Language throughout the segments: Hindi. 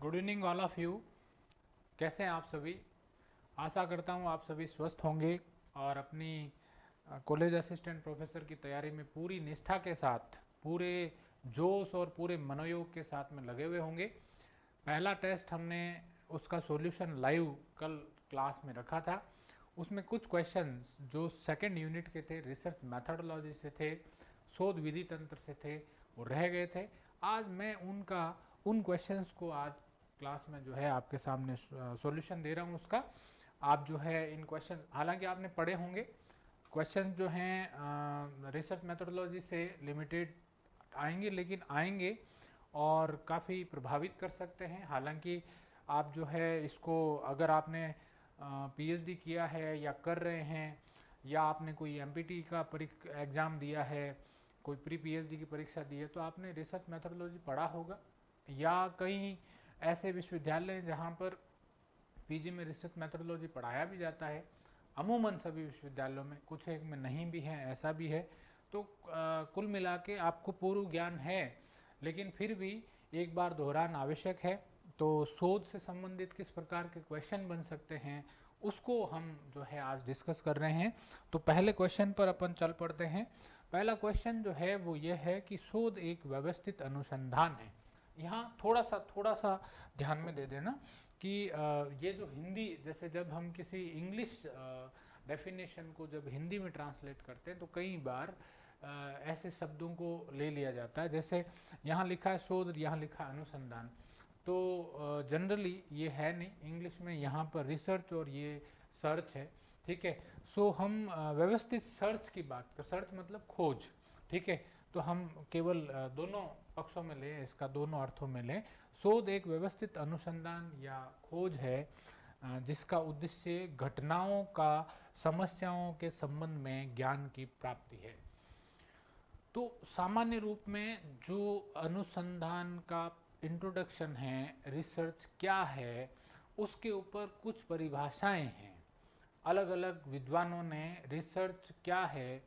Good evening all of you. कैसे हैं आप सभी? आशा करता हूँ आप सभी स्वस्थ होंगे और अपनी कॉलेज असिस्टेंट प्रोफेसर की तैयारी में पूरी निष्ठा के साथ, पूरे जोश और पूरे मनोयोग के साथ में लगे हुए होंगे। पहला टेस्ट हमने उसका सॉल्यूशन लाइव कल क्लास में रखा था। उसमें कुछ क्वेश्चंस जो सेकंड यूनिट के थे, रिसर्च मैथडोलॉजी से थे, शोध विधि तंत्र से थे, वो रह गए थे। आज मैं उन क्वेश्चंस को आज क्लास में जो है आपके सामने सॉल्यूशन दे रहा हूँ उसका। आप जो है इन क्वेश्चन, हालांकि आपने पढ़े होंगे, क्वेश्चन जो हैं रिसर्च मेथोडोलॉजी से लिमिटेड आएंगे, लेकिन आएंगे और काफ़ी प्रभावित कर सकते हैं। हालांकि आप जो है इसको, अगर आपने पीएचडी किया है या कर रहे हैं, या आपने कोई एमपीटी का एग्ज़ाम दिया है, कोई प्री पीएचडी की परीक्षा दी है, तो आपने रिसर्च मेथोडोलॉजी पढ़ा होगा। या कई ऐसे विश्वविद्यालय हैं जहाँ पर पीजी में रिसर्च मेथोडोलॉजी पढ़ाया भी जाता है। अमूमन सभी विश्वविद्यालयों में, कुछ एक में नहीं भी है, ऐसा भी है। तो कुल मिला के आपको पूर्व ज्ञान है, लेकिन फिर भी एक बार दोहराना आवश्यक है। तो शोध से संबंधित किस प्रकार के क्वेश्चन बन सकते हैं, उसको हम जो है आज डिस्कस कर रहे हैं। तो पहले क्वेश्चन पर अपन चल पड़ते हैं। पहला क्वेश्चन जो है वो ये है कि शोध एक व्यवस्थित अनुसंधान है। यहाँ थोड़ा सा ध्यान में दे देना कि ये जो हिंदी, जैसे जब हम किसी इंग्लिश डेफिनेशन को जब हिंदी में ट्रांसलेट करते हैं तो कई बार ऐसे शब्दों को ले लिया जाता है। जैसे यहाँ लिखा है शोध, यहाँ लिखा है अनुसंधान। तो जनरली ये है नहीं, इंग्लिश में यहाँ पर रिसर्च और ये सर्च है। ठीक है, सो हम व्यवस्थित सर्च की बात कर, सर्च मतलब खोज। ठीक है, तो हम केवल दोनों पक्षों में लें, इसका दोनों अर्थों में लें। शोध एक व्यवस्थित अनुसंधान या खोज है जिसका उद्देश्य घटनाओं का समस्याओं के संबंध में ज्ञान की प्राप्ति है। तो सामान्य रूप में जो अनुसंधान का इंट्रोडक्शन है, रिसर्च क्या है, उसके ऊपर कुछ परिभाषाएं हैं। अलग अलग विद्वानों ने रिसर्च क्या है,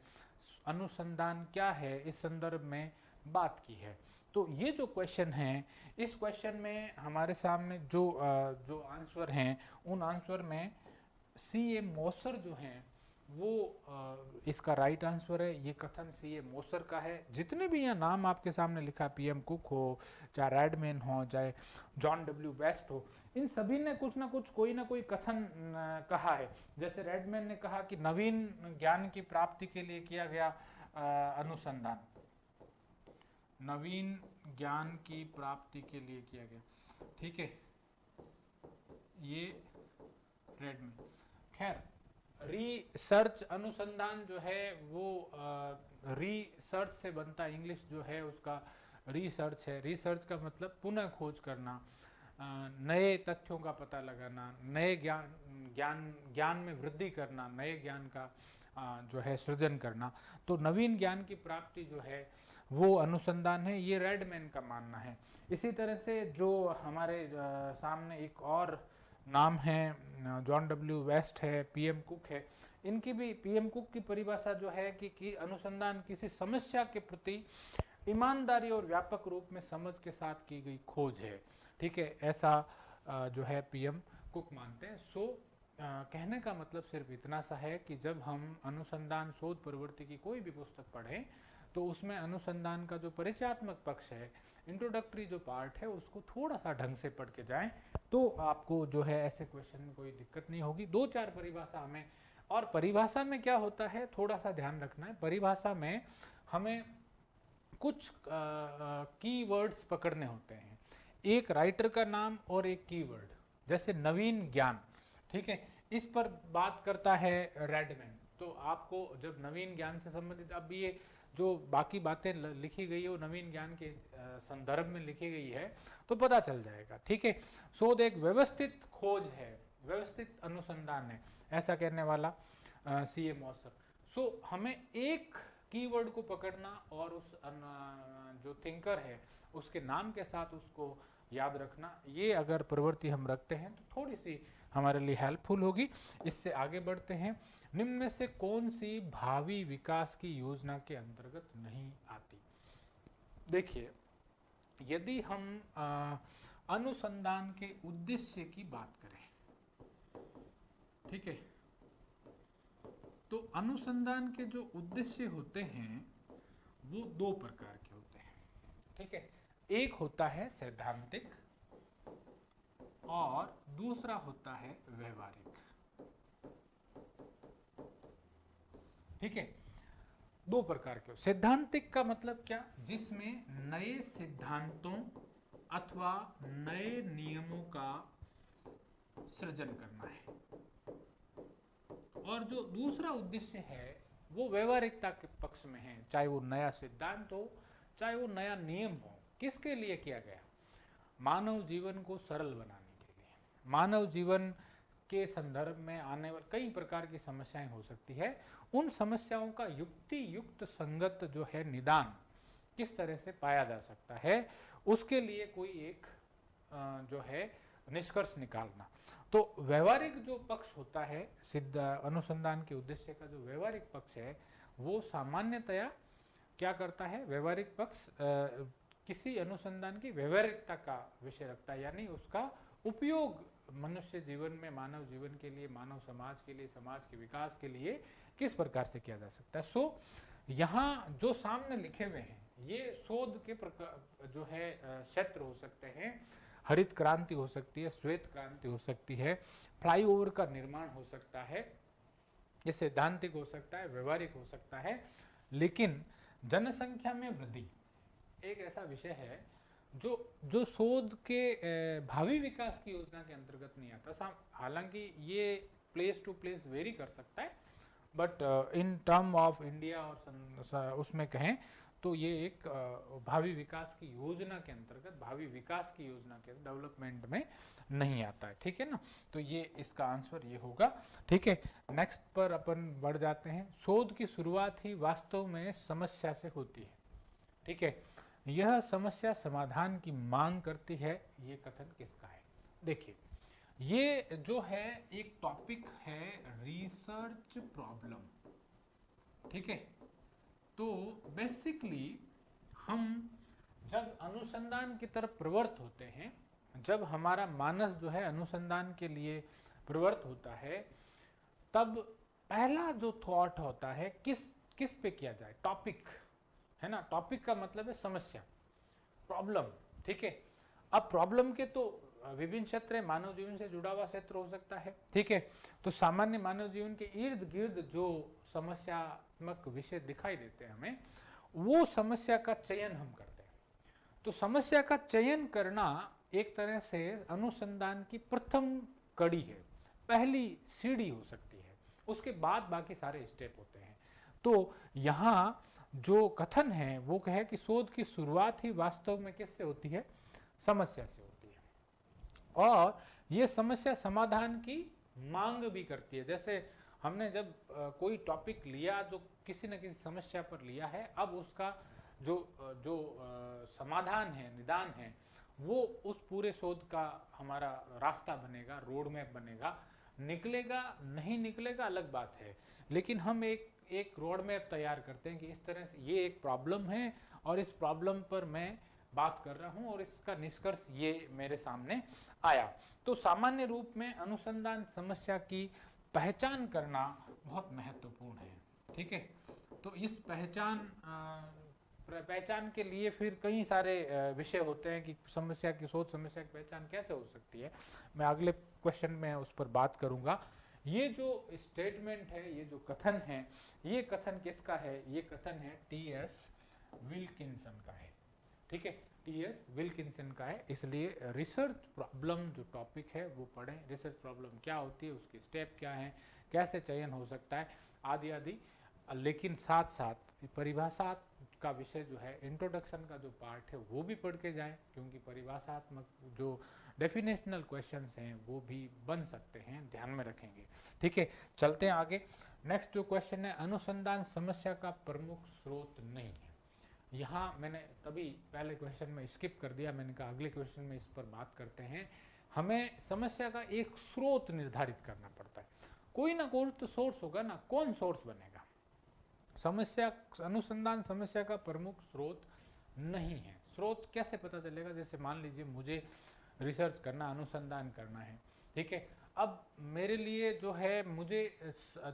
अनुसंधान क्या है, इस संदर्भ में बात की है। तो ये जो क्वेश्चन है, इस क्वेश्चन में हमारे सामने जो आंसर हैं, उन आंसर में सी ए मोसर जो हैं वो इसका राइट आंसर है। ये कथन सी ए मोसर का है। जितने भी यहाँ नाम आपके सामने लिखा, पीएम कुक हो, चाहे रैडमैन हो, चाहे जॉन डब्ल्यू वेस्ट हो, इन सभी ने कुछ ना कुछ, कोई ना कोई कथन कहा है। जैसे रैडमैन ने कहा कि नवीन ज्ञान की प्राप्ति के लिए किया गया अनुसंधान, नवीन ज्ञान की प्राप्ति के लिए किया गया। ठीक है, ये रैडमैन। खैर, रिसर्च अनुसंधान जो है वो रिसर्च से बनता है। इंग्लिश जो है उसका रिसर्च है। रिसर्च का मतलब पुनः खोज करना, नए तथ्यों का पता लगाना, नए ज्ञान में वृद्धि करना, नए ज्ञान का जो है सृजन करना। तो नवीन ज्ञान की प्राप्ति जो है वो अनुसंधान है, ये रैडमैन का मानना है। इसी तरह से जो हमारे सामने एक और नाम है, जॉन डब्ल्यू वेस्ट है, पीएम कुक है। इनकी भी, पीएम कुक की परिभाषा जो है कि अनुसंधान किसी समस्या के प्रति ईमानदारी और व्यापक रूप में समझ के साथ की गई खोज है। ठीक है, ऐसा जो है पीएम कुक मानते हैं। सो कहने का मतलब सिर्फ इतना सा है कि जब हम अनुसंधान शोध प्रवृत्ति की कोई भी पुस्तक पढ़ें तो उसमें अनुसंधान का जो परिचयात्मक पक्ष है, इंट्रोडक्टरी जो पार्ट है, उसको थोड़ा सा ढंग से पढ़ के जाएं तो आपको जो है ऐसे क्वेश्चन में कोई दिक्कत नहीं होगी। दो चार परिभाषा हमें, और परिभाषा में क्या होता है थोड़ा सा ध्यान रखना है। परिभाषा में हमें कुछ कीवर्ड्स पकड़ने होते हैं, एक राइटर का नाम और एक कीवर्ड। जैसे नवीन ज्ञान, ठीक है, इस पर बात करता है रैडमैन। तो आपको जब नवीन ज्ञान से संबंधित, अब ये जो बाकी बातें लिखी गई है वो नवीन ज्ञान के संदर्भ में लिखी गई है, तो पता चल जाएगा। ठीक है, शोध एक व्यवस्थित खोज है, व्यवस्थित अनुसंधान है, ऐसा कहने वाला सी ए मॉसर। सो हमें एक कीवर्ड को पकड़ना और उस जो थिंकर है उसके नाम के साथ उसको याद रखना, ये अगर प्रवृत्ति हम रखते हैं तो थोड़ी सी हमारे लिए हेल्पफुल होगी। इससे आगे बढ़ते हैं। निम्न में से कौन सी भावी विकास की योजना के अंतर्गत नहीं आती? देखिए, यदि हम अनुसंधान के उद्देश्य की बात करें, ठीक है, तो अनुसंधान के जो उद्देश्य होते हैं वो दो प्रकार के होते हैं, ठीक है। एक होता है सैद्धांतिक और दूसरा होता है व्यवहारिक, ठीक है। दो प्रकार के। सैद्धांतिक का मतलब क्या, जिसमें नए सिद्धांतों अथवा नए नियमों का सृजन करना है, और जो दूसरा उद्देश्य है वो व्यवहारिकता के पक्ष में है, चाहे वो नया सिद्धांत हो चाहे वो नया नियम हो। किसके लिए किया गया, मानव जीवन को सरल बनाने के लिए। मानव जीवन के संदर्भ में आने वाली कई प्रकार की समस्याएं हो सकती है, उन समस्याओं का युक्ति युक्त संगत जो है निदान किस तरह से पाया जा सकता है, उसके लिए कोई एक जो है निष्कर्ष निकालना। तो व्यवहारिक जो पक्ष होता है सिद्ध अनुसंधान के उद्देश्य का, जो व्यवहारिक पक्ष है वो सामान्यतया क्या करता है, व्यवहारिक पक्ष किसी अनुसंधान की व्यवहारिकता का विषय रखता है, यानी उसका उपयोग मनुष्य जीवन में, मानव जीवन के लिए, मानव समाज के लिए, समाज के विकास के लिए किस प्रकार से किया जा सकता है। सो यहाँ जो सामने लिखे हुए हैं ये शोध के प्रकार जो है क्षेत्र हो सकते हैं। हरित क्रांति हो सकती है, श्वेत क्रांति हो सकती है, फ्लाईओवर का निर्माण हो सकता है, ये सैद्धांतिक हो सकता है, व्यवहारिक हो सकता है। लेकिन जनसंख्या में वृद्धि एक ऐसा विषय है जो शोध के भावी विकास की योजना के अंतर्गत नहीं आता। हालांकि ये प्लेस टू प्लेस वेरी कर सकता है, but in term of India और उसमें कहें तो ये एक भावी विकास की योजना के अंतर्गत, भावी विकास की योजना के डेवलपमेंट में नहीं आता है, ठीक है ना। तो ये इसका आंसर ये होगा, ठीक है। नेक्स्ट पर अपन बढ़ जाते हैं। शोध की शुरुआत ही वास्तव में समस्या से होती है, ठीक है। यह समस्या समाधान की मांग करती है, ये कथन किसका है। देखिए ये जो है एक टॉपिक है रिसर्च प्रॉब्लम, ठीक है। तो बेसिकली हम जब अनुसंधान की तरफ प्रवृत्त होते हैं, जब हमारा मानस जो है अनुसंधान के लिए प्रवृत्त होता है, तब पहला जो थॉट होता है किस पे किया जाए, टॉपिक है ना। टॉपिक का मतलब है समस्या, प्रॉब्लम, ठीक है। अब प्रॉब्लम के तो विभिन्न क्षेत्र है, मानव जीवन से जुड़ा हुआ क्षेत्र हो सकता है, ठीक है। तो सामान्य मानव जीवन के इर्द गिर्द जो समस्यात्मक विषय दिखाई देते हैं हमें, वो समस्या का चयन हम करते हैं। तो समस्या का चयन करना एक तरह से अनुसंधान की प्रथम कड़ी है, पहली सीढ़ी हो सकती है, उसके बाद बाकी सारे स्टेप होते हैं। तो यहाँ जो कथन है वो कहे कि शोध की शुरुआत ही वास्तव में किससे होती है, समस्या से होती है, और ये समस्या समाधान की मांग भी करती है। जैसे हमने जब कोई टॉपिक लिया जो किसी न किसी समस्या पर लिया है, अब उसका जो समाधान है, निदान है, वो उस पूरे शोध का हमारा रास्ता बनेगा, रोड मैप बनेगा। निकलेगा नहीं निकलेगा अलग बात है, लेकिन हम एक रोड मैप तैयार करते हैं कि इस तरह से ये एक प्रॉब्लम है और इस प्रॉब्लम पर मैं बात कर रहा हूं और इसका निष्कर्ष ये मेरे सामने आया। तो सामान्य रूप में अनुसंधान समस्या की पहचान करना बहुत महत्वपूर्ण है, ठीक है। तो इस पहचान के लिए फिर कई सारे विषय होते हैं कि समस्या की सोच, समस्या की पहचान कैसे हो सकती है। मैं अगले क्वेश्चन में उस पर बात करूंगा। ये जो स्टेटमेंट है, ये जो कथन है, ये कथन किसका है, ये कथन है टी.एस. विल्किंसन का है, ठीक है। टी.एस. विल्किंसन का है, इसलिए रिसर्च प्रॉब्लम जो टॉपिक है वो पढ़ें। रिसर्च प्रॉब्लम क्या होती है, उसके स्टेप क्या हैं, कैसे चयन हो सकता है, आदि आदि। लेकिन साथ साथ परिभाषा का विषय जो है, इंट्रोडक्शन का जो पार्ट है वो भी पढ़ के जाएं, क्योंकि परिभाषात्मक जो डेफिनेशनल क्वेश्चंस हैं वो भी बन सकते हैं, ध्यान में रखेंगे, ठीक है। चलते हैं आगे। नेक्स्ट जो क्वेश्चन है, अनुसंधान समस्या का प्रमुख स्रोत नहीं है। यहाँ मैंने तभी पहले क्वेश्चन में स्किप कर दिया, मैंने कहा अगले क्वेश्चन में इस पर बात करते हैं। हमें समस्या का एक स्रोत निर्धारित करना पड़ता है, कोई ना कोई तो सोर्स होगा ना, कौन सोर्स बनेगा। समस्या, अनुसंधान समस्या का प्रमुख स्रोत नहीं है। स्रोत कैसे पता चलेगा, जैसे मान लीजिए मुझे रिसर्च करना, अनुसंधान करना है। ठीक है, अब मेरे लिए जो है, मुझे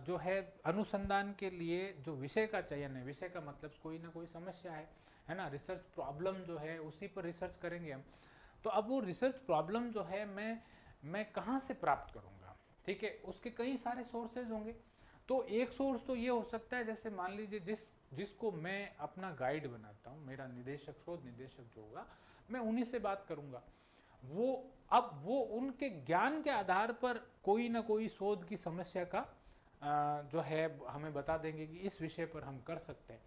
जो है अनुसंधान के लिए जो विषय का चयन है, विषय का मतलब कोई ना कोई समस्या है ना, रिसर्च प्रॉब्लम जो है उसी पर रिसर्च करेंगे हम। तो अब वो रिसर्च प्रॉब्लम जो है मैं कहाँ से प्राप्त करूँगा? ठीक है, उसके कई सारे सोर्सेज होंगे। तो एक सोर्स तो ये हो सकता है, जैसे मान लीजिए जिसको मैं अपना गाइड बनाता हूँ, मेरा निदेशक, शोध निदेशक जो होगा, मैं उन्हीं से बात करूँगा। वो उनके ज्ञान के आधार पर कोई ना कोई शोध की समस्या का जो है हमें बता देंगे कि इस विषय पर हम कर सकते हैं।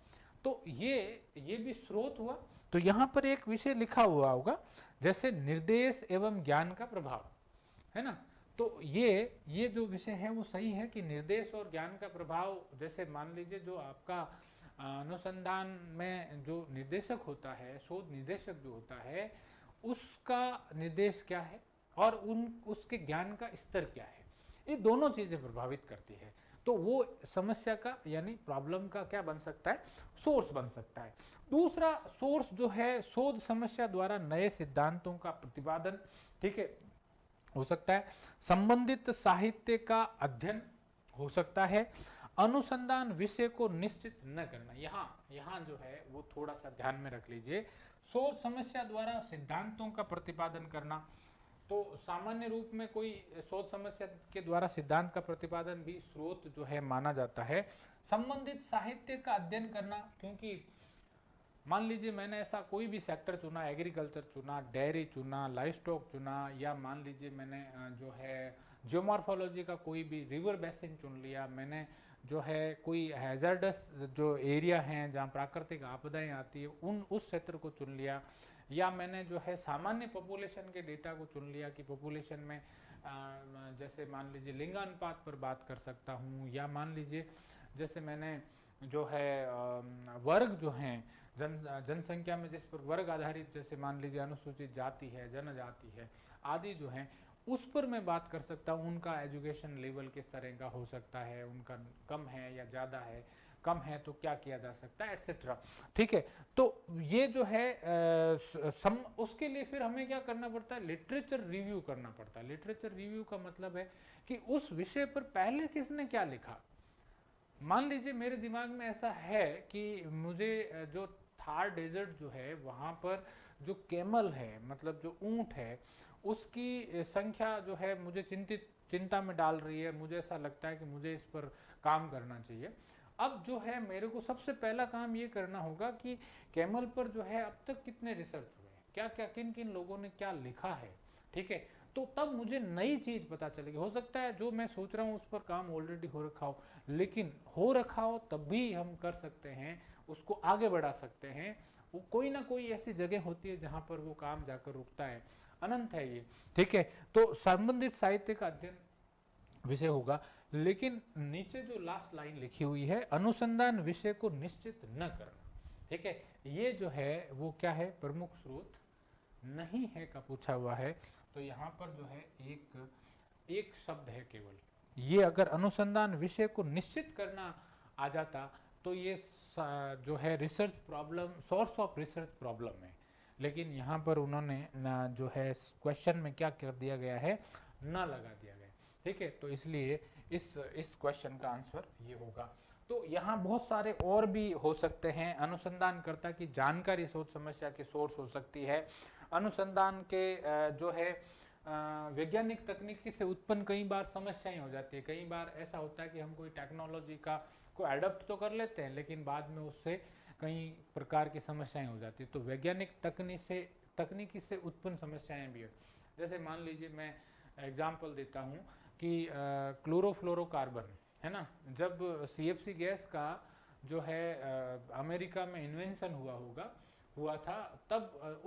तो ये भी स्रोत हुआ। तो यहाँ पर एक विषय लिखा हुआ होगा, जैसे निर्देश एवं ज्ञान का प्रभाव, है ना। तो ये जो विषय है वो सही है कि निर्देश और ज्ञान का प्रभाव, जैसे मान लीजिए जो आपका अनुसंधान में जो निर्देशक होता है, शोध निदेशक जो होता है, उसका निर्देश क्या है और उसके ज्ञान का स्तर क्या है, ये दोनों चीज़ें प्रभावित करती है। तो वो समस्या का यानी प्रॉब्लम का क्या बन सकता है, सोर्स बन सकता है। दूसरा सोर्स जो है, शोध समस्या द्वारा नए सिद्धांतों का प्रतिपादन, ठीक है, हो सकता है। संबंधित साहित्य का अध्ययन हो सकता है। अनुसंधान विषय को निश्चित न करना, यहाँ जो है वो थोड़ा सा ध्यान में रख लीजिए। शोध समस्या द्वारा सिद्धांतों का प्रतिपादन करना, तो सामान्य रूप में कोई शोध समस्या के द्वारा सिद्धांत का प्रतिपादन भी स्रोत जो है माना जाता है। संबंधित साहित्य का अध्ययन करना, क्योंकि मान लीजिए मैंने ऐसा कोई भी सेक्टर चुना, एग्रीकल्चर चुना, डेयरी चुना, लाइफ स्टॉक चुना, या मान लीजिए मैंने जो है जियोमॉर्फोलॉजी का कोई भी रिवर बेसिन चुन लिया, मैंने जो है कोई हैजर्डस जो एरिया हैं जहाँ प्राकृतिक आपदाएं आती है उस क्षेत्र को चुन लिया, या मैंने जो है सामान्य पॉपुलेशन के डेटा को चुन लिया कि पॉपुलेशन में जैसे मान लीजिए लिंगानुपात पर बात कर सकता हूँ, या मान लीजिए जैसे मैंने जो है वर्ग जो हैं जनसंख्या में जिस पर वर्ग आधारित, जैसे मान लीजिए अनुसूचित जाति है, जनजाति है आदि जो हैं, उस पर मैं बात कर सकता हूँ। उनका एजुकेशन लेवल किस तरह का हो सकता है, उनका कम है या ज़्यादा है, कम है तो क्या किया जा सकता है, एटसेट्रा। ठीक है, तो ये जो है उसके लिए फिर हमें क्या करना पड़ता है, लिटरेचर रिव्यू करना पड़ता है। लिटरेचर रिव्यू का मतलब है कि उस विषय पर पहले किसने क्या लिखा। मान लीजिए मेरे दिमाग में ऐसा है कि मुझे जो थार डेजर्ट जो है वहाँ पर जो कैमल है, मतलब जो ऊंट है, उसकी संख्या जो है मुझे चिंता में डाल रही है। मुझे ऐसा लगता है कि मुझे इस पर काम करना चाहिए। अब जो है मेरे को सबसे पहला काम ये करना होगा कि कैमल पर जो है अब तक कितने रिसर्च हुए, क्या क्या किन किन लोगों ने क्या लिखा है। ठीक है, तो तब मुझे नई चीज़ पता चलेगी। हो सकता है जो मैं सोच रहा हूँ उस पर काम ऑलरेडी हो रखा हो, लेकिन हो रखा हो तब भी हम कर सकते हैं, उसको आगे बढ़ा सकते हैं। वो कोई ना कोई ऐसी जगह होती है जहाँ पर वो काम जाकर रुकता है, अनंत है ये। ठीक है, तो संबंधित साहित्य का अध्ययन विषय होगा। लेकिन नीचे जो लास्ट लाइन लिखी हुई है, अनुसंधान विषय को निश्चित न करना, ठीक है, ये जो है वो क्या है, प्रमुख स्रोत नहीं है का पूछा हुआ है। तो यहाँ पर जो है एक शब्द है केवल, ये अगर अनुसंधान विषय को निश्चित करना आ जाता तो ये जो है research problem, source of research problem है। लेकिन यहाँ पर उन्होंने जो है क्वेश्चन में क्या कर दिया गया है, ना लगा दिया गया। ठीक है, तो इसलिए इस क्वेश्चन का आंसर ये होगा। तो यहाँ बहुत सारे और भी हो सकते हैं। अनुसंधानकर्ता की जानकारी शोध समस्या की सोर्स हो सकती है। अनुसंधान के जो है वैज्ञानिक तकनीकी से उत्पन्न कई बार समस्याएं हो जाती है। कई बार ऐसा होता है कि हम कोई टेक्नोलॉजी का को एडप्ट तो कर लेते हैं, लेकिन बाद में उससे कई प्रकार की समस्याएं हो जाती है। तो वैज्ञानिक तकनीकी से उत्पन्न समस्याएं भी है। जैसे मान लीजिए मैं एग्जाम्पल देता हूँ कि क्लोरोफ्लोरोकार्बन है ना, जब CFC गैस का जो है अमेरिका में इन्वेंशन हुआ था, तब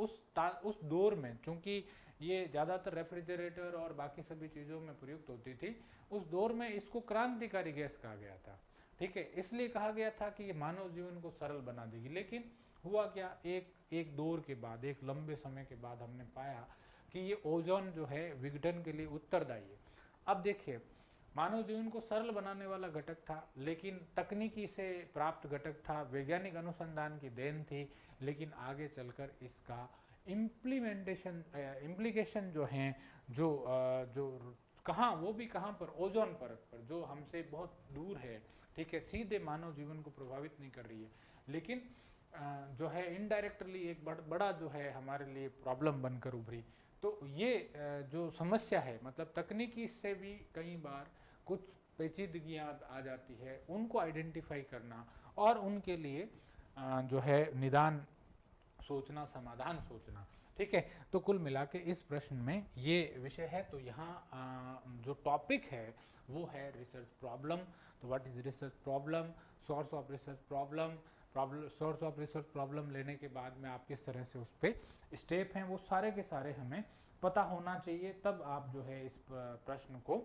उस दौर में, चूंकि ये ज़्यादातर रेफ्रिजरेटर और बाकी सभी चीज़ों में प्रयुक्त होती थी, उस दौर में इसको क्रांतिकारी गैस कहा गया था। ठीक है, इसलिए कहा गया था कि ये मानव जीवन को सरल बना देगी। लेकिन हुआ क्या, एक दौर के बाद, एक लंबे समय के बाद हमने पाया कि ये ओजोन जो है विघटन के लिए उत्तरदायी है। अब देखिए, मानव जीवन को सरल बनाने वाला घटक था, लेकिन तकनीकी से प्राप्त घटक था, वैज्ञानिक अनुसंधान की देन थी, लेकिन आगे चलकर इसका इम्प्लीकेशन जो हैं, जो कहाँ, वो भी कहाँ पर, ओजोन परत पर, जो हमसे बहुत दूर है, ठीक है, सीधे मानव जीवन को प्रभावित नहीं कर रही है, लेकिन जो है इनडायरेक्टली एक बड़ा जो है हमारे लिए प्रॉब्लम बनकर उभरी। तो ये जो समस्या है, मतलब तकनीकी से भी कई बार कुछ पेचीदगियाँ आ जाती है, उनको आइडेंटिफाई करना और उनके लिए जो है निदान सोचना, समाधान सोचना, ठीक है। तो कुल मिला के इस प्रश्न में ये विषय है। तो यहाँ जो टॉपिक है वो है रिसर्च प्रॉब्लम। तो what is research problem, source of research problem, source of research problem लेने के बाद में आप किस तरह से उस पर स्टेप हैं वो सारे के सारे हमें पता होना चाहिए, तब आप जो है इस प्रश्न को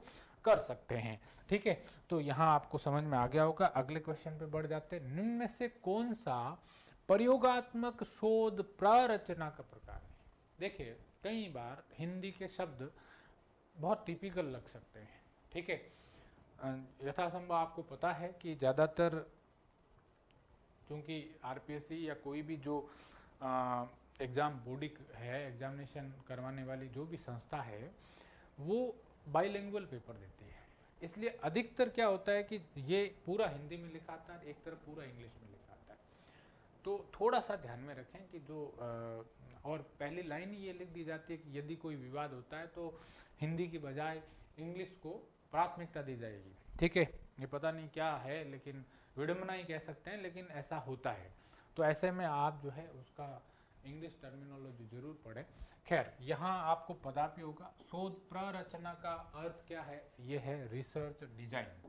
कर सकते हैं, ठीक है। तो यहाँ आपको समझ में आ गया होगा। अगले क्वेश्चन पे बढ़ जाते हैं। निम्न में से कौन सा प्रयोगात्मक शोध प्ररचना का प्रकार है? देखिए, कई बार हिंदी के शब्द बहुत टिपिकल लग सकते हैं, ठीक है। यथासंभव आपको पता है कि ज़्यादातर चूँकि आरपीएससी या कोई भी जो एग्ज़ाम बॉडी है, एग्जामिनेशन करवाने वाली जो भी संस्था है, वो बाइलिंगुअल पेपर देती है। इसलिए अधिकतर क्या होता है कि ये पूरा हिंदी में लिखा आता है, एक तरफ पूरा इंग्लिश में लिखा आता है। तो थोड़ा सा ध्यान में रखें कि जो और पहली लाइन ही ये लिख दी जाती है कि यदि कोई विवाद होता है तो हिंदी की बजाय इंग्लिश को प्राथमिकता दी जाएगी, ठीक है। ये पता नहीं क्या है, लेकिन विडम्बना ही कह सकते हैं, लेकिन ऐसा होता है। तो ऐसे में आप जो है उसका इंग्लिश टर्मिनोलॉजी जरूर पढ़ें। खैर, यहाँ आपको पता भी होगा शोध प्ररचना का अर्थ क्या है। ये है रिसर्च डिजाइन,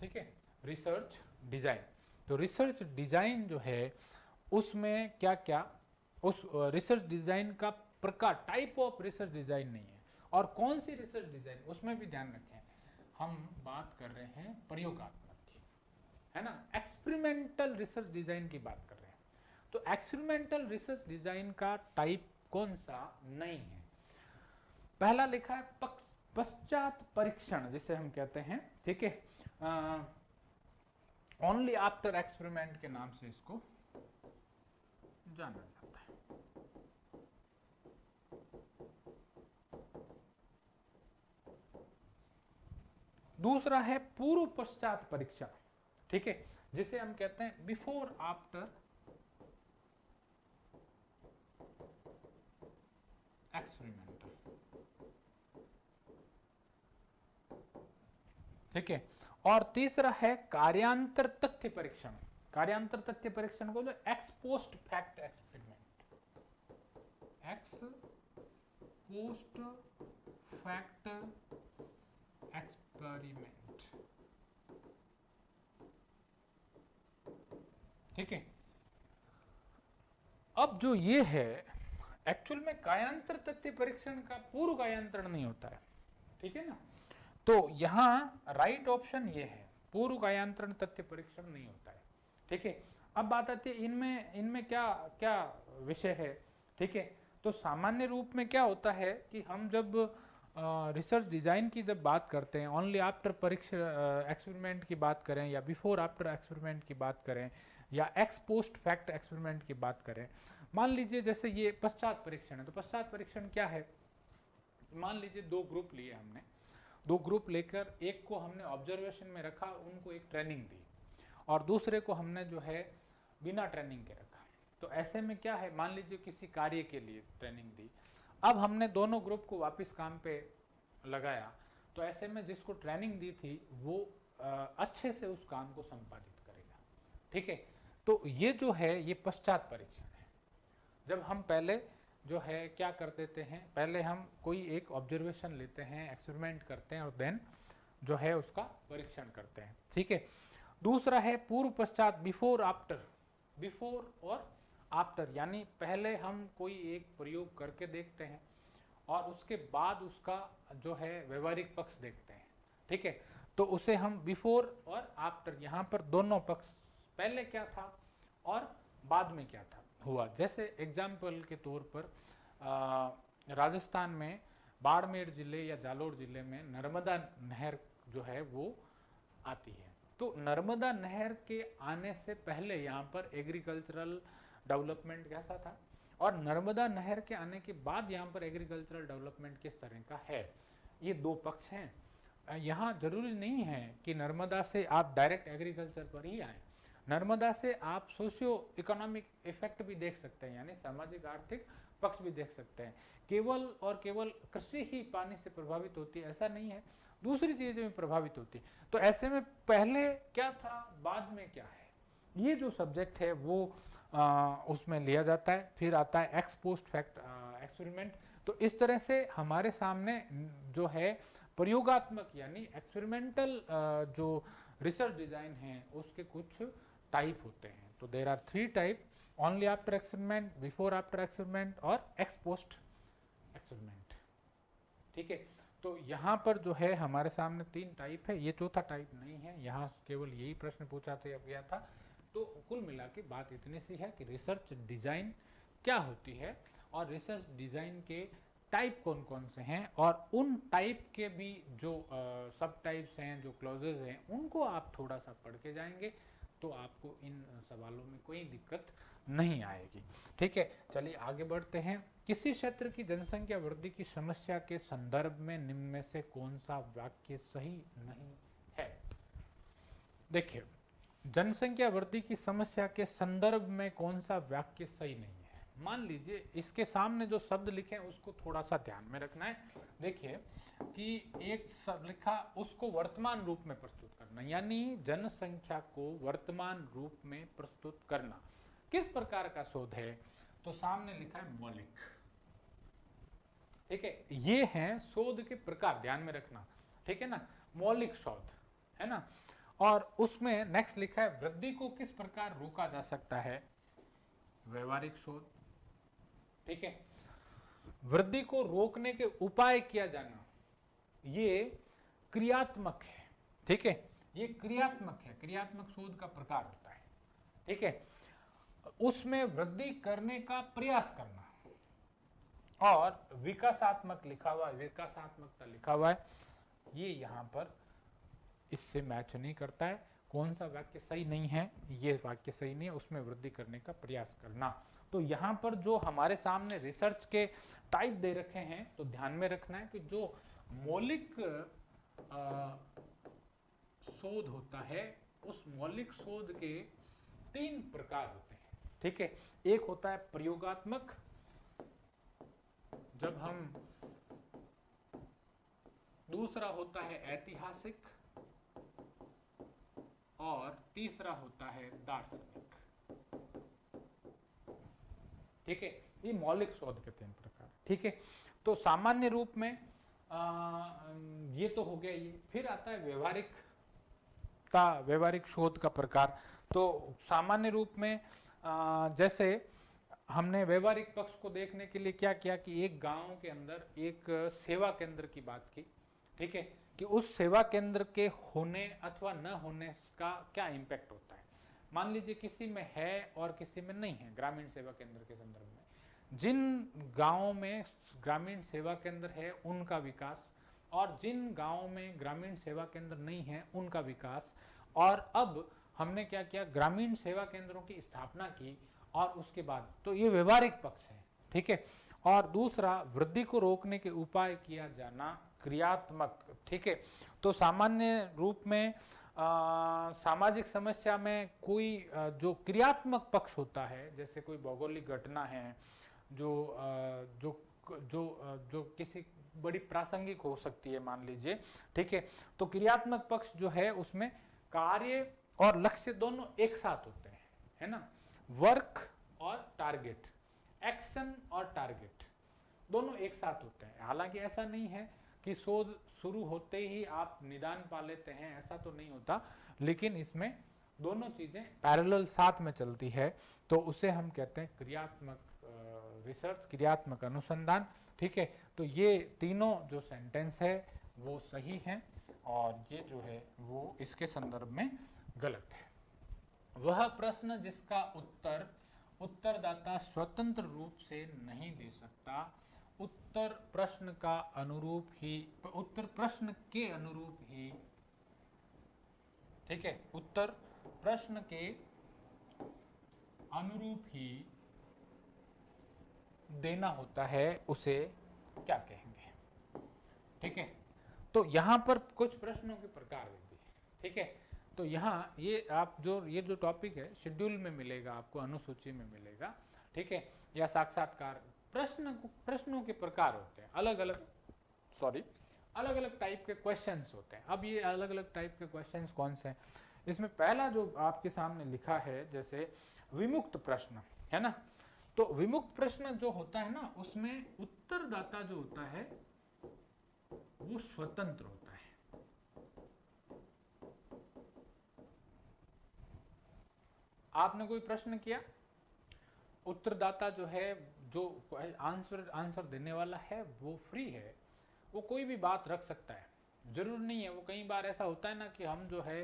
ठीक है, रिसर्च डिजाइन। तो रिसर्च डिजाइन जो है उसमें क्या क्या, उस रिसर्च डिजाइन का प्रकार, टाइप ऑफ रिसर्च डिजाइन नहीं है, और कौन सी रिसर्च डिजाइन, उसमें भी ध्यान रखें। हम बात कर रहे हैं प्रयोगात्मक की, है ना, एक्सपेरिमेंटल रिसर्च डिजाइन की बात कर रहे हैं। तो एक्सपेरिमेंटल रिसर्च डिजाइन का टाइप कौन सा नहीं है। पहला लिखा है पश्चात परीक्षण, जिसे हम कहते हैं, ठीक है, ओनली आफ्टर एक्सपेरिमेंट के नाम से इसको जाना जाता है। दूसरा है पूर्व पश्चात परीक्षण, ठीक है, जिसे हम कहते हैं बिफोर आफ्टर एक्सपेरिमेंटल, ठीक है। और तीसरा है कार्यांतर तथ्य परीक्षण। कार्यांतर तथ्य परीक्षण को x post fact experiment, x post fact experiment, ठीक है। अब जो ये है, एक्चुअल में कायांतर तथ्य परीक्षण का पूर्व कायांतरण नहीं होता है, ठीक है ना। तो यहाँ राइट ऑप्शन ये है, पूर्व कायांतरण तथ्य परीक्षण नहीं होता है, ठीक है। अब बात आती है इनमें इनमें क्या क्या विषय है, ठीक है। तो सामान्य रूप में क्या होता है कि हम जब रिसर्च डिजाइन की जब बात करते हैं, ओनली आफ्टर परीक्षा एक्सपेरिमेंट की बात करें, या बिफोर आफ्टर एक्सपेरिमेंट की बात करें, या एक्स पोस्ट फैक्ट एक्सपेरिमेंट की बात करें, मान लीजिए जैसे ये पश्चात परीक्षण है। तो पश्चात परीक्षण क्या है, मान लीजिए दो ग्रुप लिए हमने, दो ग्रुप लेकर एक को हमने ऑब्जर्वेशन में रखा, उनको एक ट्रेनिंग दी, और दूसरे को हमने जो है बिना ट्रेनिंग के रखा। तो ऐसे में क्या है, मान लीजिए किसी कार्य के लिए ट्रेनिंग दी, अब हमने दोनों ग्रुप को वापस काम पे लगाया, तो ऐसे में जिसको ट्रेनिंग दी थी वो अच्छे से उस काम को संपादित करेगा, ठीक है। तो ये जो है ये पश्चात परीक्षण है। जब हम पहले जो है क्या कर देते हैं, पहले हम कोई एक ऑब्जर्वेशन लेते हैं, एक्सपेरिमेंट करते हैं, और देन जो है उसका परीक्षण करते हैं, ठीक है। दूसरा है पूर्व पश्चात, बिफोर आफ्टर, बिफोर और आफ्टर, यानी पहले हम कोई एक प्रयोग करके देखते हैं और उसके बाद उसका जो है व्यवहारिक पक्ष देखते हैं, ठीक है। तो उसे हम बिफोर और आफ्टर, यहाँ पर दोनों पक्ष, पहले क्या था और बाद में क्या था हुआ। जैसे एग्जाम्पल के तौर पर राजस्थान में बाड़मेर जिले या जालोर जिले में नर्मदा नहर जो है वो आती है, तो नर्मदा नहर के आने से पहले यहाँ पर एग्रीकल्चरल डेवलपमेंट कैसा था, और नर्मदा नहर के आने के बाद यहाँ पर एग्रीकल्चरल डेवलपमेंट किस तरह का है, ये दो पक्ष हैं। यहाँ जरूरी नहीं है कि नर्मदा से आप डायरेक्ट एग्रीकल्चर पर ही आए, नर्मदा से आप सोशियो इकोनॉमिक इफेक्ट भी देख सकते हैं, यानी सामाजिक आर्थिक पक्ष भी देख सकते हैं। केवल और केवल कृषि ही पानी से प्रभावित होती है ऐसा नहीं है, दूसरी चीजें भी प्रभावित होती है। तो ऐसे में पहले क्या था, बाद में क्या है, ये जो सब्जेक्ट है वो उसमें लिया जाता है। फिर आता है एक्स पोस्ट फैक्ट एक्सपेरिमेंट। तो इस तरह से हमारे सामने जो है प्रयोगात्मक यानी एक्सपेरिमेंटल जो रिसर्च डिजाइन है उसके कुछ टाइप होते हैं। तो there are 3 type, only after experiment, before after experiment और एक्स पोस्ट एक्सपेरिमेंट। ठीक है, तो यहाँ पर जो है हमारे सामने 3 टाइप है, ये चौथा टाइप नहीं है, यहाँ केवल यही प्रश्न पूछा गया था। तो कुल मिला के बात इतनी सी है कि रिसर्च डिजाइन क्या होती है और रिसर्च डिजाइन के टाइप कौन कौन से हैं, और उन टाइप के भी जो सब टाइप्स हैं, जो क्लॉजेज हैं, उनको आप थोड़ा सा पढ़ के जाएंगे तो आपको इन सवालों में कोई दिक्कत नहीं आएगी। ठीक है, चलिए आगे बढ़ते हैं। किसी क्षेत्र की जनसंख्या वृद्धि की समस्या के संदर्भ में निम्न में से कौन सा वाक्य सही नहीं है। देखिए, जनसंख्या वृद्धि की समस्या के संदर्भ में कौन सा वाक्य सही नहीं है। मान लीजिए इसके सामने जो शब्द लिखे हैं उसको थोड़ा सा ध्यान में रखना है। देखिए कि एक शब्द लिखा, उसको वर्तमान रूप में प्रस्तुत करना, यानी जनसंख्या को वर्तमान रूप में प्रस्तुत करना किस प्रकार का शोध है, तो सामने लिखा है मौलिक। ठीक है, ये है शोध के प्रकार, ध्यान में रखना। ठीक है ना, मौलिक शोध है ना। और उसमें नेक्स्ट लिखा है वृद्धि को किस प्रकार रोका जा सकता है, व्यवहारिक शोध। ठीक है, वृद्धि को रोकने के उपाय किया जाना, ये क्रियात्मक है। ठीक है, ये क्रियात्मक है, क्रियात्मक शोध का प्रकार होता है। ठीक है, उसमें वृद्धि करने का प्रयास करना, और विकासात्मक लिखा हुआ है, विकासात्मकता लिखा हुआ है, ये यहां पर इससे मैच नहीं करता है। कौन सा वाक्य सही नहीं है, ये वाक्य सही नहीं है, उसमें वृद्धि करने का प्रयास करना। तो यहाँ पर जो हमारे सामने रिसर्च के टाइप दे रखे हैं, तो ध्यान में रखना है कि जो मौलिक शोध होता है, उस मौलिक शोध के 3 प्रकार होते हैं। ठीक है, एक होता है प्रयोगात्मक, जब हम, दूसरा होता है ऐतिहासिक, और तीसरा होता है दार्शनिक। ठीक है, ये मौलिक शोध के 3 प्रकार। ठीक है, तो सामान्य रूप में ये तो हो गया ये। फिर आता है व्यवहारिकता, व्यवहारिक शोध का प्रकार। तो सामान्य रूप में जैसे हमने व्यवहारिक पक्ष को देखने के लिए क्या किया कि एक गांव के अंदर एक सेवा केंद्र की बात की। ठीक है, कि उस सेवा केंद्र के होने अथवा न होने का क्या इम्पैक्ट होता है। मान लीजिए किसी में है और किसी में नहीं है, ग्रामीण सेवा केंद्र के संदर्भ में। जिन गांवों में ग्रामीण सेवा केंद्र है उनका विकास, और जिन गांवों में ग्रामीण सेवा केंद्र नहीं है उनका विकास। और अब हमने क्या किया, ग्रामीण सेवा केंद्रों की स्थापना की, और उसके बाद, तो ये व्यवहारिक पक्ष है। ठीक है, और दूसरा वृद्धि को रोकने के उपाय किया जाना, क्रियात्मक। ठीक है, तो सामान्य रूप में सामाजिक समस्या में कोई जो क्रियात्मक पक्ष होता है, जैसे कोई भौगोलिक घटना है जो जो जो जो किसी बड़ी प्रासंगिक हो सकती है, मान लीजिए। ठीक है, तो क्रियात्मक पक्ष जो है उसमें कार्य और लक्ष्य दोनों एक साथ होते हैं, है ना। वर्क और टारगेट, एक्शन और टारगेट दोनों एक साथ होते हैं। हालांकि ऐसा नहीं है कि शोध शुरू होते ही आप निदान पा लेते हैं, ऐसा तो नहीं होता, लेकिन इसमें दोनों चीजें पैरेलल साथ में चलती है, तो उसे हम कहते हैं क्रियात्मक रिसर्च, क्रियात्मक अनुसंधान। ठीक है, तो ये तीनों जो सेंटेंस है वो सही हैं, और ये जो है वो इसके संदर्भ में गलत है। वह प्रश्न जिसका उत्तर उत्तरदाता स्वतंत्र रूप से नहीं दे सकता, उत्तर प्रश्न का अनुरूप ही, उत्तर प्रश्न के अनुरूप ही ठीक है, उत्तर प्रश्न के अनुरूप ही देना होता है, उसे क्या कहेंगे। ठीक है, तो यहां पर कुछ प्रश्नों के प्रकार दे दिए। ठीक है, तो यहाँ ये जो टॉपिक है शेड्यूल में मिलेगा आपको, अनुसूची में मिलेगा। ठीक है, या साक्षात्कार प्रश्नों के प्रकार होते हैं, अलग अलग टाइप के क्वेश्चंस होते हैं। अब ये अलग अलग टाइप के क्वेश्चंस कौन से हैं, इसमें पहला जो आपके सामने लिखा है जैसे विमुक्त प्रश्न, है ना। तो विमुक्त प्रश्न जो होता है ना, उसमें उत्तरदाता जो होता है वो स्वतंत्र होता है। आपने कोई प्रश्न किया, उत्तरदाता जो है, जो आंसर देने वाला है वो फ्री है, वो कोई भी बात रख सकता है, जरूर नहीं है। वो कई बार ऐसा होता है ना कि हम जो है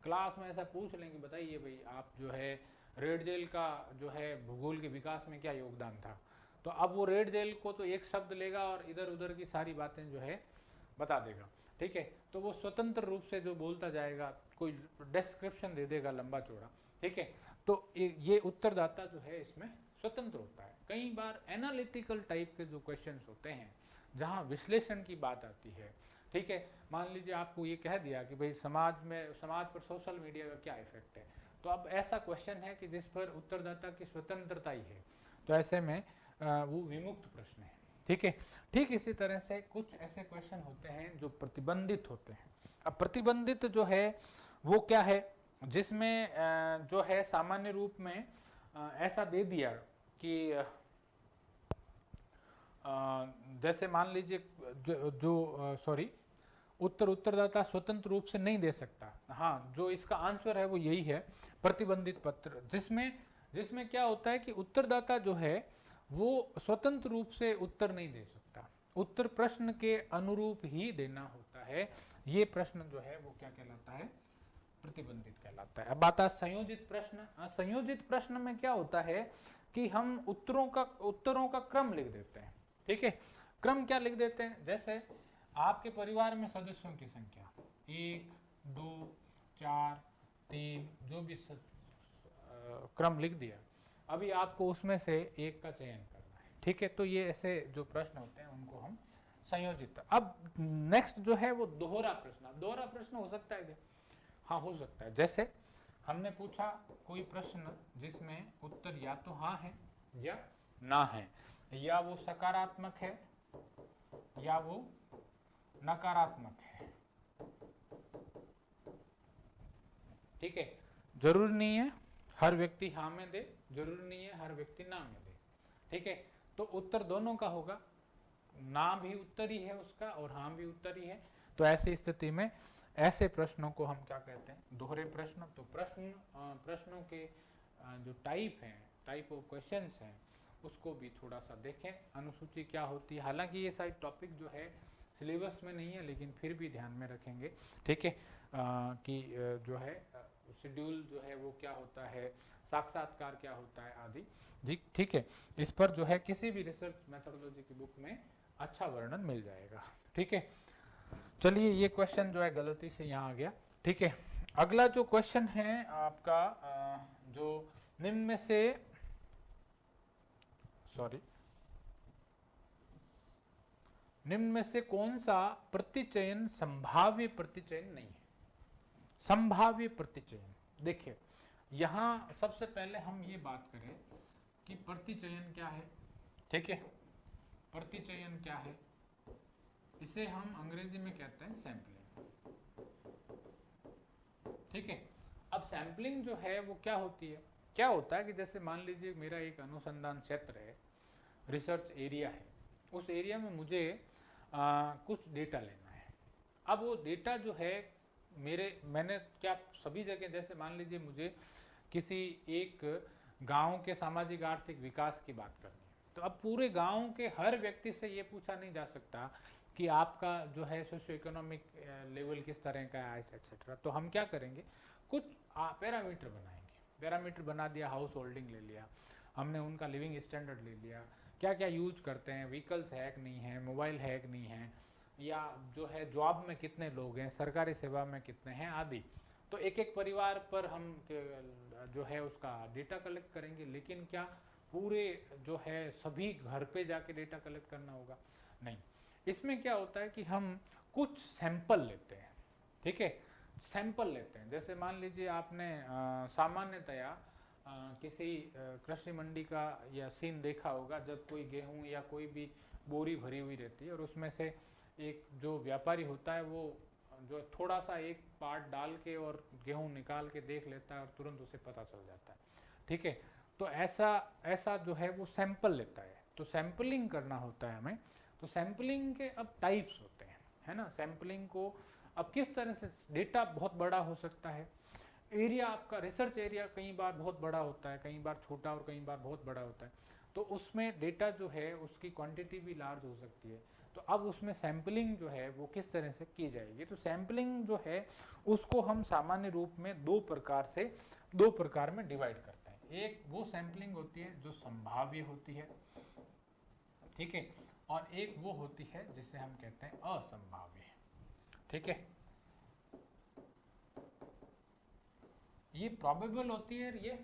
क्लास में ऐसा पूछ लेंगे, बताइए भाई आप जो है रेड जेल का जो है भूगोल के विकास में क्या योगदान था, तो अब वो रेड जेल को तो एक शब्द लेगा और इधर उधर की सारी बातें जो है बता देगा। ठीक है, तो वो स्वतंत्र रूप से जो बोलता जाएगा, कोई डिस्क्रिप्शन दे देगा लंबा चौड़ा। ठीक है, तो ये उत्तरदाता जो है इसमें स्वतंत्र होता है। कई बार एनालिटिकल टाइप के जो क्वेश्चंस होते हैं, जहाँ विश्लेषण की बात आती है। ठीक है, मान लीजिए आपको ये कह दिया कि भाई समाज पर सोशल मीडिया का क्या इफेक्ट है, तो अब ऐसा क्वेश्चन है कि जिस पर उत्तरदाता की स्वतंत्रता ही है, तो ऐसे में वो विमुक्त प्रश्न है। ठीक है, ठीक इसी तरह से कुछ ऐसे क्वेश्चन होते हैं जो प्रतिबंधित होते हैं। अब प्रतिबंधित जो है वो क्या है, जिसमें जो है सामान्य रूप में ऐसा दे दिया कि जैसे मान लीजिए उत्तरदाता स्वतंत्र रूप से नहीं दे सकता। हाँ, जो इसका आंसर है वो यही है, प्रतिबंधित पत्र, जिसमें क्या होता है कि उत्तरदाता जो है वो स्वतंत्र रूप से उत्तर नहीं दे सकता, उत्तर प्रश्न के अनुरूप ही देना होता है। ये प्रश्न जो है वो क्या कहलाता है, प्रतिबंधित कहलाता है। अब बात है संयोजित प्रश्न। संयोजित प्रश्न में क्या होता है कि हम उत्तरों का क्रम लिख देते हैं। ठीक है, क्रम क्या लिख देते हैं, जैसे आपके परिवार में सदस्यों की संख्या 1 2 4 3, जो भी क्रम लिख दिया, अभी आपको उसमें से एक का चयन करना है। ठीक है, तो ये ऐसे जो प्रश्न होते हैं उनको हम संयोजित। अब नेक्स्ट जो है वो दोहरा प्रश्न। दोहरा प्रश्न हो सकता है क्या, हाँ हो सकता है। जैसे हमने पूछा कोई प्रश्न जिसमें उत्तर या तो हाँ है या ना है, या वो सकारात्मक है या वो नकारात्मक है। ठीक है, जरूर नहीं है हर व्यक्ति हाँ में दे, जरूर नहीं है हर व्यक्ति ना में दे। ठीक है, तो उत्तर दोनों का होगा, ना भी उत्तर ही है उसका और हाँ भी उत्तर ही है। तो ऐसी स्थिति में ऐसे प्रश्नों को हम क्या कहते हैं, दोहरे प्रश्न। तो प्रश्नों के जो टाइप ऑफ क्वेश्चंस हैं, उसको भी थोड़ा सा देखें, अनुसूची क्या होती है। हालांकि ये सारी टॉपिक जो है सिलेबस में नहीं है, लेकिन फिर भी ध्यान में रखेंगे। ठीक है, कि जो है शेड्यूल जो है वो क्या होता है, साक्षात्कार क्या होता है आदि। जी ठीक है, इस पर जो है किसी भी रिसर्च मेथोडोलॉजी की बुक में अच्छा वर्णन मिल जाएगा। ठीक है, चलिए ये क्वेश्चन जो है गलती से यहाँ आ गया। ठीक है, अगला जो क्वेश्चन है आपका जो निम्न में से कौन सा प्रतिचयन संभाव्य प्रतिचयन नहीं है। संभाव्य प्रतिचयन, देखिए यहाँ सबसे पहले हम ये बात करें कि प्रतिचयन क्या है। ठीक है, प्रतिचयन क्या है, इसे हम अंग्रेजी में कहते हैं सैंपलिंग। ठीक है, अब सैंपलिंग जो है वो क्या होती है, क्या होता है कि जैसे मान लीजिए मेरा एक अनुसंधान क्षेत्र है, रिसर्च एरिया है, उस एरिया में मुझे कुछ डेटा लेना है। अब वो डेटा जो है मैंने क्या सभी जगह, जैसे मान लीजिए मुझे किसी एक गांव के सामाजिक आर्थिक विकास की बात करनी है, तो अब पूरे गांव के हर व्यक्ति से ये पूछा नहीं जा सकता कि आपका जो है सोशियो इकोनॉमिक लेवल किस तरह का है एक्सेट्रा। तो हम क्या करेंगे, कुछ पैरामीटर बनाएंगे। पैरामीटर बना दिया, हाउस होल्डिंग ले लिया हमने, उनका लिविंग स्टैंडर्ड ले लिया, क्या क्या यूज करते हैं, व्हीकल्स है कि नहीं है, मोबाइल है कि नहीं है, या जो है जॉब में कितने लोग हैं, सरकारी सेवा में कितने हैं आदि। तो एक एक परिवार पर हम जो है उसका डेटा कलेक्ट करेंगे, लेकिन क्या पूरे जो है सभी घर पे जाके डेटा कलेक्ट करना होगा? नहीं। इसमें क्या होता है कि हम कुछ सैंपल लेते हैं, ठीक है, सैंपल लेते हैं। जैसे मान लीजिए आपने सामान्यतया किसी कृषि मंडी का या सीन देखा होगा, जब कोई गेहूं या कोई भी बोरी भरी हुई रहती है और उसमें से एक जो व्यापारी होता है वो जो थोड़ा सा एक पार्ट डाल के और गेहूं निकाल के देख लेता है और तुरंत उसे पता चल जाता है, ठीक है। तो ऐसा ऐसा जो है वो सैंपल लेता है, तो सैंपलिंग करना होता है हमें। तो सैंपलिंग के अब टाइप्स होते हैं, है ना। सैंपलिंग को अब किस तरह से, डेटा बहुत बड़ा हो सकता है, एरिया आपका रिसर्च एरिया कई बार बहुत बड़ा होता है, कई बार छोटा और कई बार बहुत बड़ा होता है, तो उसमें डेटा जो है उसकी क्वांटिटी भी लार्ज हो सकती है। तो अब उसमें सैंपलिंग जो है वो किस तरह से की जाएगी? तो सैंपलिंग जो है उसको हम सामान्य रूप में दो प्रकार में डिवाइड करते हैं। एक वो सैंपलिंग होती है जो संभाव्य होती है, ठीक है, और एक वो होती है जिसे हम कहते हैं असंभाव्य, ठीक है। ये प्रोबेबल होती है और ये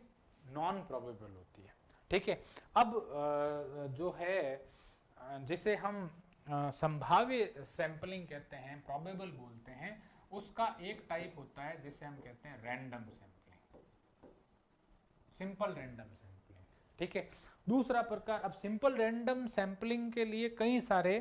नॉन प्रोबेबल होती है, ठीक है। अब जो है जिसे हम संभाव्य सैंपलिंग कहते हैं, प्रोबेबल बोलते हैं, उसका एक टाइप होता है जिसे हम कहते हैं random sampling, simple random sampling, ठीक है। दूसरा प्रकार, अब सिंपल रैंडम सैंपलिंग के लिए कई सारे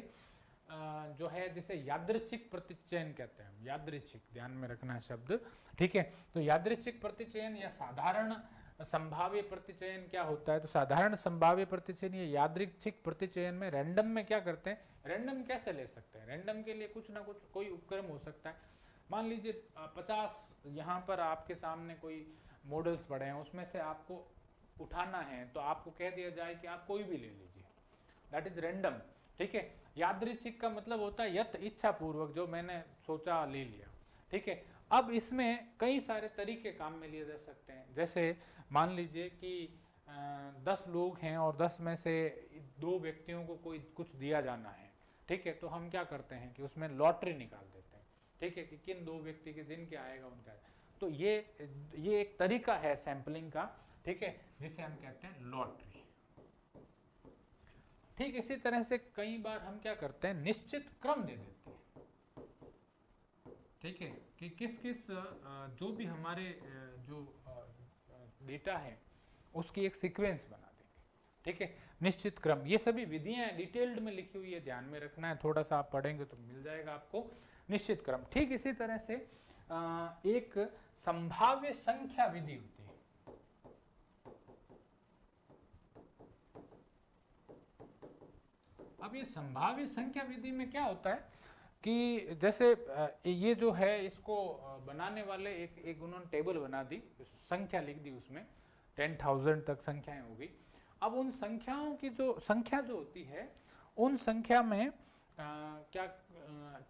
जो है जिसे यादृच्छिक प्रतिचयन कहते हैं, यादृच्छिक, ध्यान में रखना है शब्द, ठीक है। तो यादृच्छिक प्रतिचयन या साधारण संभाव्य प्रतिचयन क्या होता है? तो साधारण संभाव्य प्रतिचयन या यादृच्छिक प्रतिचयन में रैंडम में क्या करते हैं, रैंडम कैसे ले सकते हैं? रैंडम के लिए कुछ ना कुछ कोई उपक्रम हो सकता है। मान लीजिए 50 यहाँ पर आपके सामने कोई मॉडल्स पड़े हैं, उसमें से आपको उठाना है, तो आपको कह दिया जाए कि आप कोई भी ले लीजिए, दैट इज रैंडम, ठीक है। यादृच्छिक का मतलब होता है यत इच्छा पूर्वक, जो मैंने सोचा ले लिया, ठीक है। अब इसमें कई सारे तरीके काम में लिए जा सकते हैं। जैसे मान लीजिए कि 10 लोग हैं और 10 में से 2 व्यक्तियों को कोई कुछ दिया जाना है, ठीक है। तो हम क्या करते हैं कि उसमें लॉटरी निकाल देते हैं, ठीक है, कि किन 2 व्यक्ति के जिनके आएगा उनका। तो ये एक तरीका है सैंपलिंग का, ठीक है, जिसे हम कहते हैं लॉटरी। ठीक इसी तरह से कई बार हम क्या करते हैं, निश्चित क्रम दे देते हैं, ठीक है, कि किस किस जो भी हमारे जो डेटा है उसकी एक सीक्वेंस बना देंगे, ठीक है, निश्चित क्रम। ये सभी विधियां डिटेल्ड में लिखी हुई है, ध्यान में रखना है, थोड़ा सा आप पढ़ेंगे तो मिल जाएगा आपको निश्चित क्रम। ठीक इसी तरह से एक संभाव्य संख्या विधि होती है। अब ये संभाव्य संख्या विधि में क्या होता है कि जैसे ये जो है इसको बनाने वाले एक उन्होंने टेबल बना दी, संख्या लिख दी, उसमें 10,000 तक संख्याएं होगी। अब उन संख्याओं की जो संख्या जो होती है, उन संख्या में क्या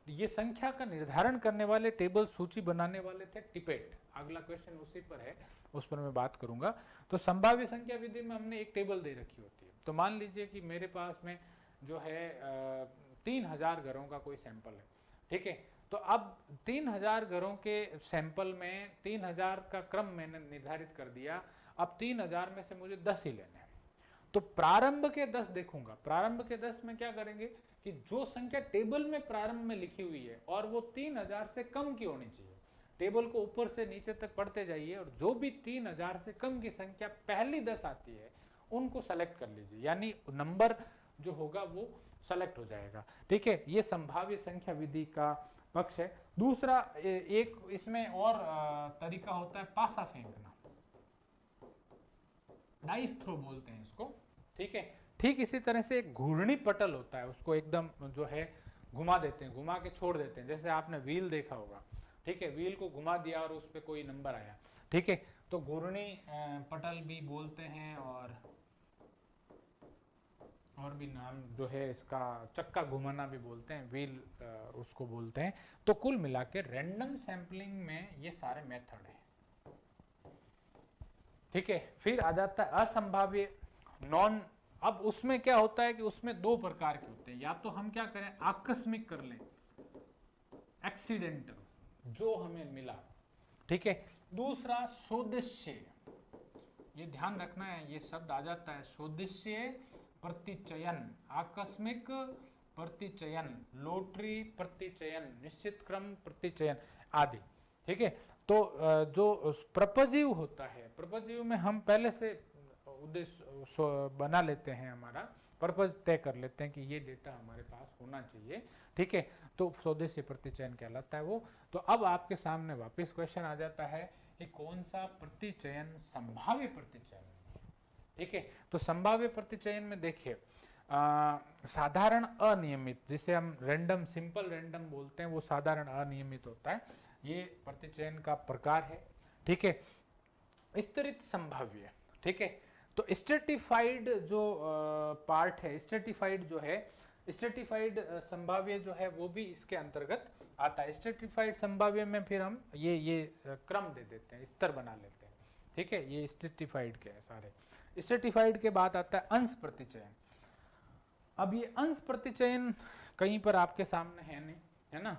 ये संख्या का निर्धारण करने वाले टेबल सूची बनाने वाले थे टिपेट। अगला क्वेश्चन उसी पर है, उस पर मैं बात करूंगा। तो संभाव्य संख्या विधि में हमने एक टेबल दे रखी होती है। तो मान लीजिए कि मेरे पास में जो है 3,000 घरों का कोई सैंपल है, ठीक है। तो अब 3,000 घरों के सैंपल में 3,000 का क्रम मैंने निर्धारित कर दिया। अब 3,000 में से मुझे 10 ही लेने हैं। तो प्रारंभ के 10 देखूंगा। प्रारंभ के 10 में क्या करेंगे कि जो संख्या टेबल में प्रारंभ में लिखी हुई है और वो 3,000 से कम की होनी चाहिए। टेबल को ऊपर से नीचे तक पढ़ते जाइए और जो भी 3,000 से कम की संख्या पहली 10 आती है उनको सेलेक्ट कर लीजिए, यानी नंबर जो होगा वो सेलेक्ट हो जाएगा, ठीक है। ये संभाव्य संख्या विधि का पक्ष है। दूसरा एक इसमें और तरीका होता है पासा फेंकना, डाइस थ्रो बोलते हैं इसको, ठीक है। ठीक इसी तरह से एक घूर्णी पटल होता है, उसको एकदम जो है घुमा देते हैं, घुमा के छोड़ देते हैं। जैसे आपने व्हील देखा होगा, ठीक है, व्हील को घुमा दिया और उस पर कोई नंबर आया, ठीक है। तो घूर्णी पटल भी बोलते हैं और भी नाम जो है इसका चक्का घुमाना भी बोलते हैं, व्हील उसको बोलते हैं। तो कुल मिला के रैंडम सैंपलिंग में ये सारे मेथड हैं, ठीक है। फिर आ जाता है असंभाव्य, नॉन। अब उसमें क्या होता है कि उसमें 2 प्रकार के होते हैं, या तो हम क्या करें आकस्मिक कर लें, एक्सीडेंटल, जो हमें मिला, ठीक है। दूसरा सोदिश्य, ये ध्यान रखना है, ये शब्द आ जाता है सोदिश्य प्रतिचयन, आकस्मिक प्रतिचयन, लॉटरी प्रतिचयन, निश्चित क्रम प्रतिचयन आदि। ठीक है। तो जो प्रपजीव होता है, प्रपजीव में हम पहले से उद्देश्य बना लेते हैं, हमारा पर्पज तय कर लेते हैं कि ये डेटा हमारे पास होना चाहिए। ठीक है। तो स्वदेशी प्रतिचयन कहलाता है वो। तो अब आपके सामने वापस क्वेश्चन आ जाता है कि कौन सा प्रतिचयन संभाव्य प्रतिचयन है। ठीक है। तो संभाव्य प्रतिचयन में देखिए, साधारण अनियमित, जिसे हम रैंडम, सिंपल रैंडम बोलते हैं, वो साधारण अनियमित होता है, ये प्रतिचयन का प्रकार है। ठीक है। स्तरित संभाव्य, ठीक है। तो स्ट्रेटिफाइड जो पार्ट है, स्ट्रेटिफाइड जो है, स्ट्रेटिफाइड संभाव्य जो है वो भी इसके अंतर्गत आता है। स्ट्रेटिफाइड संभाव्य में फिर हम ये क्रम दे देते हैं, स्तर बना लेते हैं। ठीक है। ये स्ट्रेटिफाइड के हैं सारे। स्ट्रेटिफाइड के बाद आता है अंश प्रतिचयन। अब ये अंश प्रतिचयन कहीं पर आपके सामने है नहीं, है ना।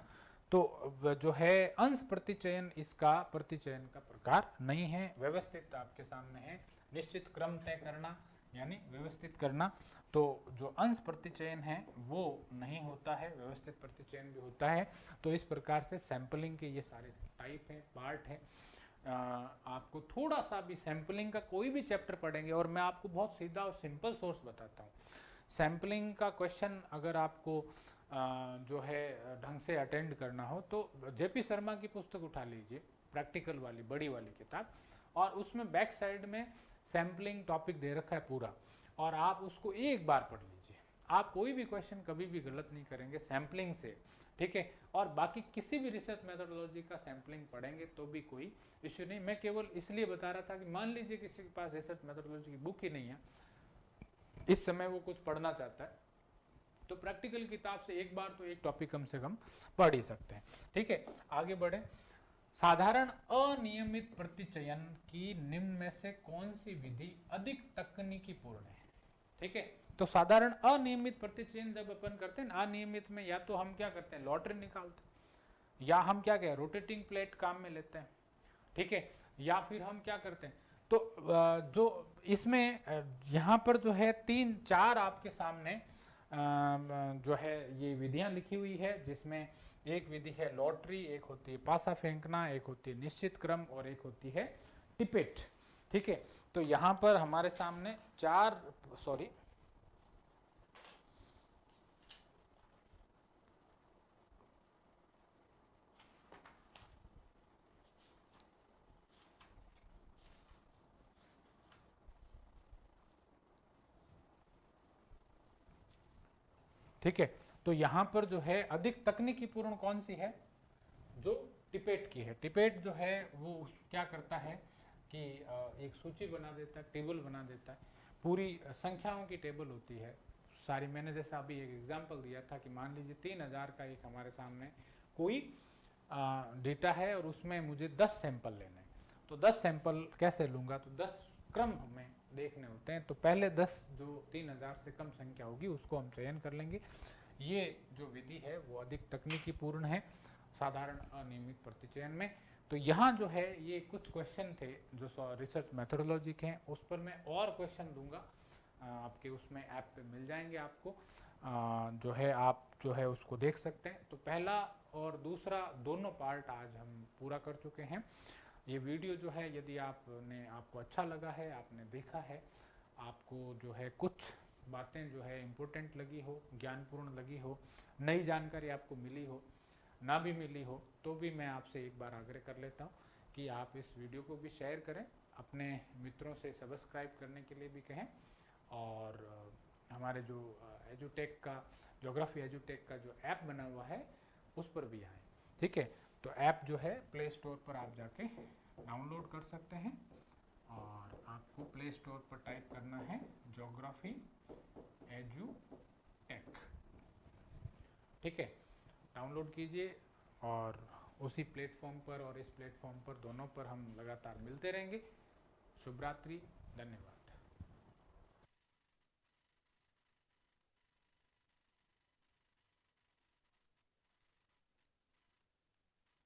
तो जो है अंश प्रतिचयन, इसका प्रतिचयन का प्रकार नहीं है, व्यवस्थित आपके सामने है, निश्चित क्रम तय करना यानी व्यवस्थित करना। तो जो अंश प्रतिचयन है वो नहीं होता है, व्यवस्थित प्रतिचयन भी होता है। तो इस प्रकार से सैंपलिंग के ये सारे टाइप है, पार्ट है। आपको थोड़ा सा भी सैंपलिंग का कोई भी चैप्टर पढ़ेंगे, और मैं आपको बहुत सीधा और सिंपल सोर्स बताता हूँ। सैम्पलिंग का क्वेश्चन अगर आपको जो है ढंग से अटेंड करना हो तो जेपी शर्मा की पुस्तक उठा लीजिए, प्रैक्टिकल वाली बड़ी वाली किताब, और उसमें बैक साइड में सैम्पलिंग टॉपिक दे रखा है पूरा, और आप उसको एक बार पढ़ लीजिए। आप कोई भी क्वेश्चन कभी भी गलत नहीं करेंगे सैम्पलिंग से। ठीक है। और बाकी किसी भी रिसर्च मेथोडोलॉजी का सैम्पलिंग पढ़ेंगे तो भी कोई इश्यू नहीं। मैं केवल इसलिए बता रहा था कि मान लीजिए किसी के पास रिसर्च मेथोडोलॉजी की बुक ही नहीं है, इस समय वो कुछ पढ़ना चाहता है, तो प्रैक्टिकल किताब से एक बार तो एक टॉपिक कम से कम पढ़ ही सकते हैं। ठीक है। आगे बढ़े। साधारण अनियमित प्रतिचयन की निम्न में से कौन सी विधि अधिक तकनीकी पूर्ण है। ठीक है। तो साधारण अनियमित प्रतिचयन जब अपन करते हैं, अनियमित में या तो हम क्या करते हैं, लॉटरी निकालते हैं, या हम क्या कहें, रोटेटिंग प्लेट काम में लेते हैं। ठीक है। या फिर हम क्या करते हैं, तो जो इसमें यहाँ पर जो है 3-4 आपके सामने जो है ये विधियां लिखी हुई है, जिसमें एक विधि है लॉटरी, एक होती है पासा फेंकना, एक होती है निश्चित क्रम, और एक होती है टिपेट। ठीक है। तो यहाँ पर हमारे सामने 4, सॉरी, ठीक है। तो यहाँ पर जो है अधिक तकनीकी पूर्ण कौन सी है, जो टिपेट की है। टिपेट जो है वो क्या करता है कि एक सूची बना देता है, टेबल बना देता है, पूरी संख्याओं की टेबल होती है सारी। मैंने जैसा अभी एक एग्जांपल दिया था कि मान लीजिए 3000 का एक हमारे सामने कोई डेटा है, और उसमें मुझे 10 सैंपल लेने हैं। तो 10 सैंपल कैसे लूँगा, तो 10 क्रम हमें देखने होते हैं। तो पहले 10 जो 3000 से कम संख्या होगी उसको हम चयन कर लेंगे। ये जो विधि है वो अधिक तकनीकी पूर्ण है साधारण अनियमित प्रतिचयन में। तो यहाँ जो है ये कुछ क्वेश्चन थे जो रिसर्च मेथोडोलॉजी के हैं, उस पर मैं और क्वेश्चन दूंगा आपके उसमें ऐप पे मिल जाएंगे आपको, जो है आप जो है उसको देख सकते हैं। तो पहला और दूसरा दोनों पार्ट आज हम पूरा कर चुके हैं। ये वीडियो जो है यदि आपको अच्छा लगा है, आपने देखा है, आपको जो है कुछ बातें जो है इम्पोर्टेंट लगी हो, ज्ञानपूर्ण लगी हो, नई जानकारी आपको मिली हो, ना भी मिली हो, तो भी मैं आपसे एक बार आग्रह कर लेता हूँ कि आप इस वीडियो को भी शेयर करें, अपने मित्रों से सब्सक्राइब करने के लिए भी कहें, और हमारे जो एजुटेक का, ज्योग्राफी एजुटेक का जो ऐप बना हुआ है उस पर भी आएँ। ठीक है। तो ऐप जो है प्ले स्टोर पर आप जाके डाउनलोड कर सकते हैं, और आपको प्ले स्टोर पर टाइप करना है ज्योग्राफी एजुटेक। ठीक है। डाउनलोड कीजिए, और उसी प्लेटफॉर्म पर और इस प्लेटफॉर्म पर, दोनों पर हम लगातार मिलते रहेंगे। शुभ रात्रि, धन्यवाद।